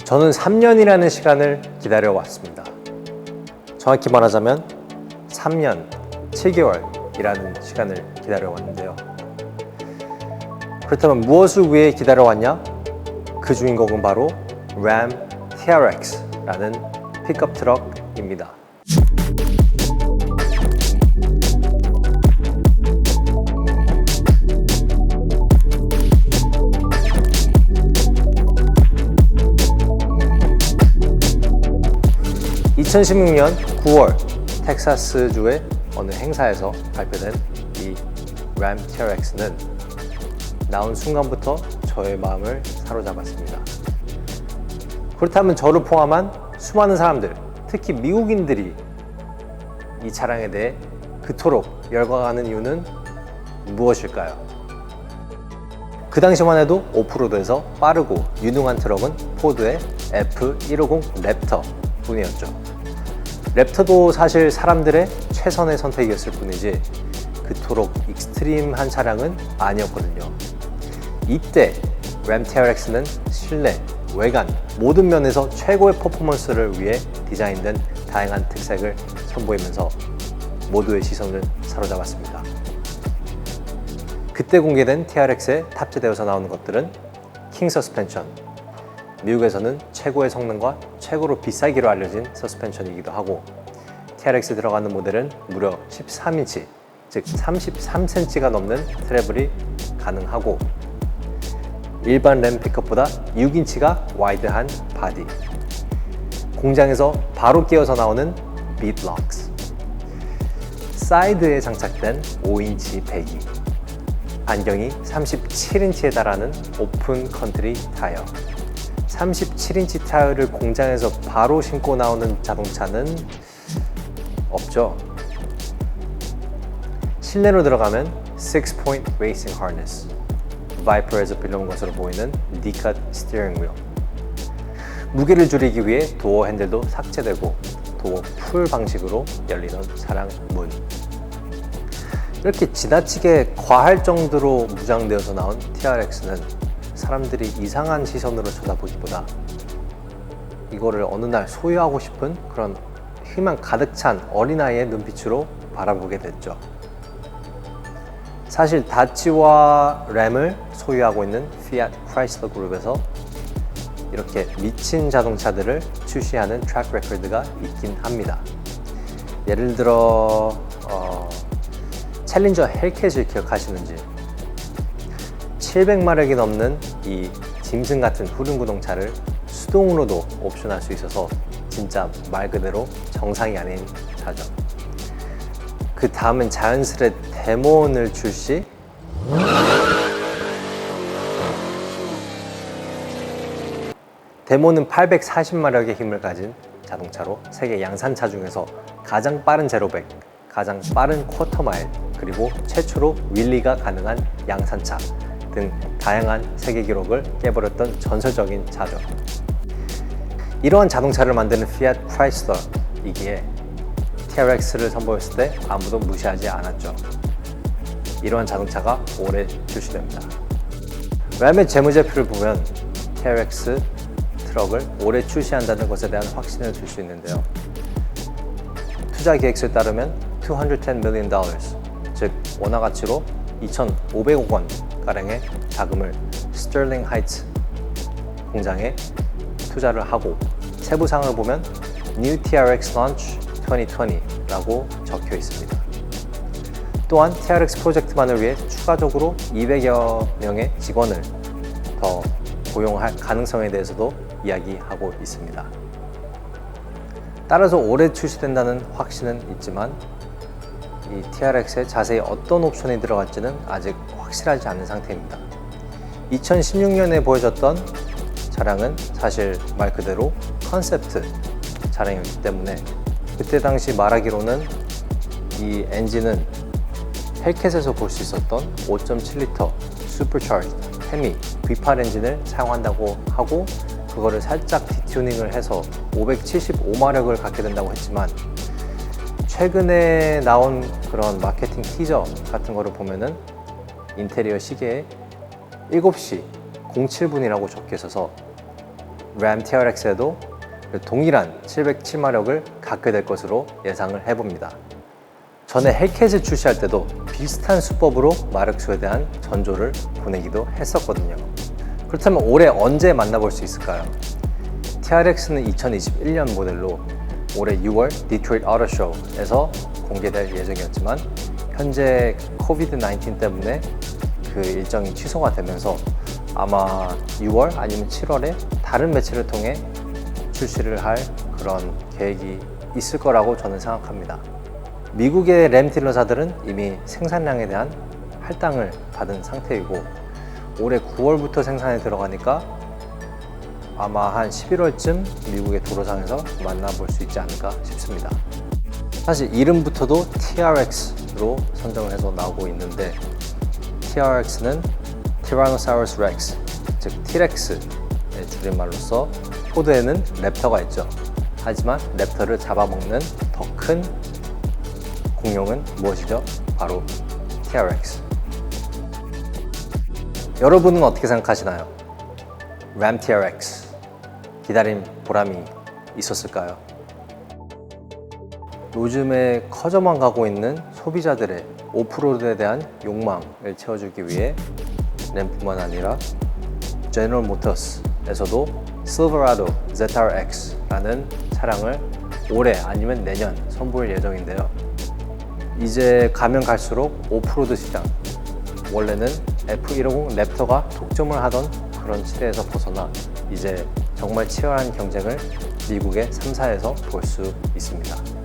저는 3년이라는 시간을 기다려왔습니다. 정확히 말하자면 3년 7개월이라는 시간을 기다려왔는데요. 그렇다면 무엇을 위해 기다려왔냐? 그 주인공은 바로 램 TRX라는 픽업 트럭입니다. (2016년 9월) 텍사스주의 어느 행사에서 발표된 이 램 TRX는 나온 순간부터 저의 마음을 사로잡았습니다. 그렇다면 저를 포함한 수많은 사람들, 특히 미국인들이 이 차량에 대해 그토록 열광하는 이유는 무엇일까요? 그 당시만 해도 오프로드에서 빠르고 유능한 트럭은 포드의 F150 랩터 뿐이었죠. 랩터도 사실 사람들의 최선의 선택이었을 뿐이지 그토록 익스트림한 차량은 아니었거든요. 이때 램 TRX는 실내, 외관, 모든 면에서 최고의 퍼포먼스를 위해 디자인된 다양한 특색을 선보이면서 모두의 시선을 사로잡았습니다. 그때 공개된 TRX에 탑재되어서 나오는 것들은 킹 서스펜션, 미국에서는 최고의 성능과 최고로 비싸기로 알려진 서스펜션이기도 하고, TRX에 들어가는 모델은 무려 13인치, 즉 33cm가 넘는 트래블이 가능하고, 일반 램 픽업보다 6인치가 와이드한 바디, 공장에서 바로 끼워서 나오는 비트록스, 사이드에 장착된 5인치 배기, 안경이 37인치에 달하는 오픈 컨트리 타이어. 37인치 타이어를 공장에서 바로 신고 나오는 자동차는 없죠. 실내로 들어가면 6-point racing harness, 바이퍼에서 빌려온 것으로 보이는 D-cut 스티어링 휠, 무게를 줄이기 위해 도어 핸들도 삭제되고 도어 풀 방식으로 열리는 차량 문. 이렇게 지나치게 과할 정도로 무장되어서 나온 TRX는 사람들이 이상한 시선으로 쳐다보기보다 이거를 어느 날 소유하고 싶은 그런 희망 가득 찬 어린아이의 눈빛으로 바라보게 됐죠. 사실 다치와 램을 소유하고 있는 피아트 크라이슬러 그룹에서 이렇게 미친 자동차들을 출시하는 트랙 레코드가 있긴 합니다. 예를 들어 챌린저 헬캣을 기억하시는지, 700마력이 넘는 이 짐승 같은 후륜구동차를 수동으로도 옵션할 수 있어서 진짜 말 그대로 정상이 아닌 차죠. 그 다음은 자연스레 데몬을 출시. 데몬은 840마력의 힘을 가진 자동차로 세계 양산차 중에서 가장 빠른 제로백, 가장 빠른 쿼터마일, 그리고 최초로 윌리가 가능한 양산차 등 다양한 세계 기록을 깨버렸던 전설적인 차죠. 이러한 자동차를 만드는 피아트 크라이슬러이기에 TRX를 선보였을 때 아무도 무시하지 않았죠. 이러한 자동차가 올해 출시됩니다. 램의 재무제표를 보면 TRX 트럭을 올해 출시한다는 것에 대한 확신을 줄 수 있는데요. 투자 계획서에 따르면 $210 million, 즉 원화 가치로 2,500억 원 가량의 자금을 스터링 하이츠 공장에 투자를 하고, 세부사항을 보면 New TRX Launch 2020라고 적혀 있습니다. 또한 TRX 프로젝트만을 위해 추가적으로 200여 명의 직원을 더 고용할 가능성에 대해서도 이야기하고 있습니다. 따라서 올해 출시된다는 확신은 있지만 이 TRX에 자세히 어떤 옵션이 들어갈지는 아직 확실하지 않은 상태입니다. 2016년에 보여줬던 차량은 사실 말 그대로 컨셉트 차량이었기 때문에 그때 당시 말하기로는 이 엔진은 헬캣에서 볼 수 있었던 5.7L 슈퍼차지 헤미 V8 엔진을 사용한다고 하고, 그거를 살짝 디튜닝을 해서 575마력을 갖게 된다고 했지만, 최근에 나온 그런 마케팅 티저 같은 거를 보면은 인테리어 시계에 7시 07분이라고 적혀 있어서 램 TRX에도 동일한 707마력을 갖게 될 것으로 예상을 해봅니다. 전에 헬캣을 출시할 때도 비슷한 수법으로 마력수에 대한 전조를 보내기도 했었거든요. 그렇다면 올해 언제 만나볼 수 있을까요? TRX는 2021년 모델로 올해 6월 디트로이트 오토쇼에서 공개될 예정이었지만 현재 코비드-19 때문에 그 일정이 취소가 되면서 아마 6월 아니면 7월에 다른 매체를 통해 출시를 할 그런 계획이 있을 거라고 저는 생각합니다. 미국의 램 딜러사들은 이미 생산량에 대한 할당을 받은 상태이고 올해 9월부터 생산에 들어가니까 아마 한 11월쯤 미국의 도로상에서 만나볼 수 있지 않을까 싶습니다. 사실 이름부터도 TRX로 선정을 해서 나오고 있는데 TRX는 티라노사우루스 렉스, 즉 Trex의 줄임말로서 포드에는 랩터가 있죠. 하지만 랩터를 잡아먹는 더 큰 공룡은 무엇이죠? 바로 TRX. 여러분은 어떻게 생각하시나요? 램 TRX 기다린 보람이 있었을까요? 요즘에 커져만 가고 있는 소비자들의 오프로드에 대한 욕망을 채워주기 위해 램뿐만 아니라 제너럴 모터스에서도 실버라도 ZRX라는 차량을 올해 아니면 내년 선보일 예정인데요. 이제 가면 갈수록 오프로드 시장, 원래는 F150 랩터가 독점을 하던 그런 시대에서 벗어나 이제 정말 치열한 경쟁을 미국의 3사에서 볼 수 있습니다.